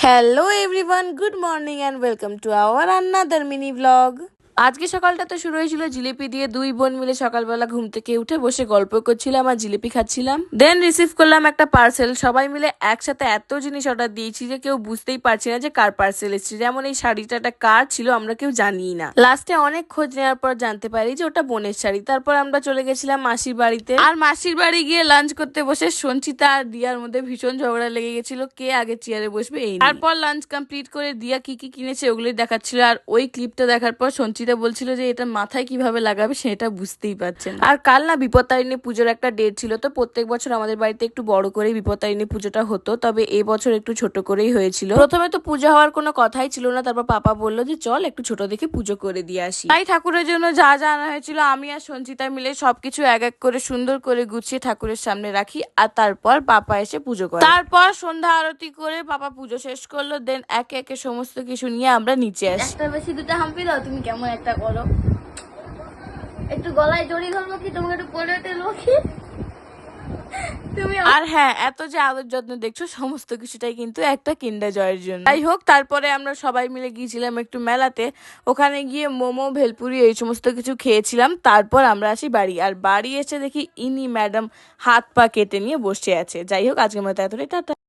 Hello everyone, good morning and welcome to our another mini blog. আজকে সকালটা তো শুরু হয়েছিল জিলিপি দিয়ে। দুই বোন মিলে সকালবেলা ঘুম থেকে উঠে বসে গল্প করছিলাম আর জিলিপি খাচ্ছিলাম। দেন রিসিভ করলাম একটা পার্সেল। সবাই মিলে একসাথে এত জিনিস অর্ডার দিয়েছি যে কেউ বুঝতেই পারছি না যে কার পার্সেল এসেছে। যেমন এই শাড়িটা একটা কার ছিল আমরা কেউ জানিই না। লাস্টে অনেক খোঁজ নেওয়ার পর জানতে পারি যে ওটা বোনের শাড়ি। তারপর আমরা চলে গেছিলাম মাসির বাড়িতে। আর মাসির বাড়ি গিয়ে লাঞ্চ করতে বসে সঞ্চিতা আর দিয়ার মধ্যে ভীষণ ঝগড়া লেগে গেছিল কে আগে চেয়ারে বসবে এই নিয়ে। তারপর লাঞ্চ কমপ্লিট করে দিয়া কি কি কিনেছে ওগুলোই দেখাচ্ছিল। আর ওই ক্লিপটা দেখার পর সঞ্চিতা বলছিল যে এটা মাথায় কিভাবে লাগাবে সেটা বুঝতেই পারছেন। আর কাল না বিপত্তারিণী পুজোর একটা ডেট ছিল, তো প্রত্যেক বছর আমাদের বাড়িতে একটু বড় করে বিপত্তারিণী পুজোটা হতো, তবে এই বছর একটু ছোট করেই হয়েছিল। প্রথমে তো পুজো হওয়ার কোনো কথাই ছিল না, তারপর পাপা বললো যে চল একটু ছোট দেখে পুজো করে দিয়ে আসি। তাই ঠাকুরের জন্য যা যা আনা হয়েছিল আমি আর সঞ্চিতা মিলে সবকিছু এক এক করে সুন্দর করে গুছিয়ে ঠাকুরের সামনে রাখি। আর তারপর পাপা এসে পুজো করে। তারপর সন্ধ্যা আরতি করে পাপা পুজো শেষ করলো। দেন একে একে সমস্ত কিছু নিয়ে আমরা নিচে আসি। একটা বেশি দুটা হাম্পি দাও, তুমি কেমন একটা করো। একটু গলায় জড়ি ধরবো কি, তোমাকে একটু পরে টেলবো কি তুমি। আর হ্যাঁ, এত যে আদর যত্ন দেখছো সমস্ত কিছুটাই কিন্তু একটা কিন্ডার জয়ের জন্য। যাই হোক, তারপরে আমরা সবাই মিলে গিয়েছিলাম একটু মেলাতে। ওখানে গিয়ে মোমো, ভেলপুরি এই সমস্ত কিছু খেয়েছিলাম। তারপর আমরা আসি বাড়ি। আর বাড়ি এসে দেখি ইনি ম্যাডাম হাত পা কেটে নিয়ে বসে আছে। যাই হোক, আজকের মতো এতটাই, টাটা।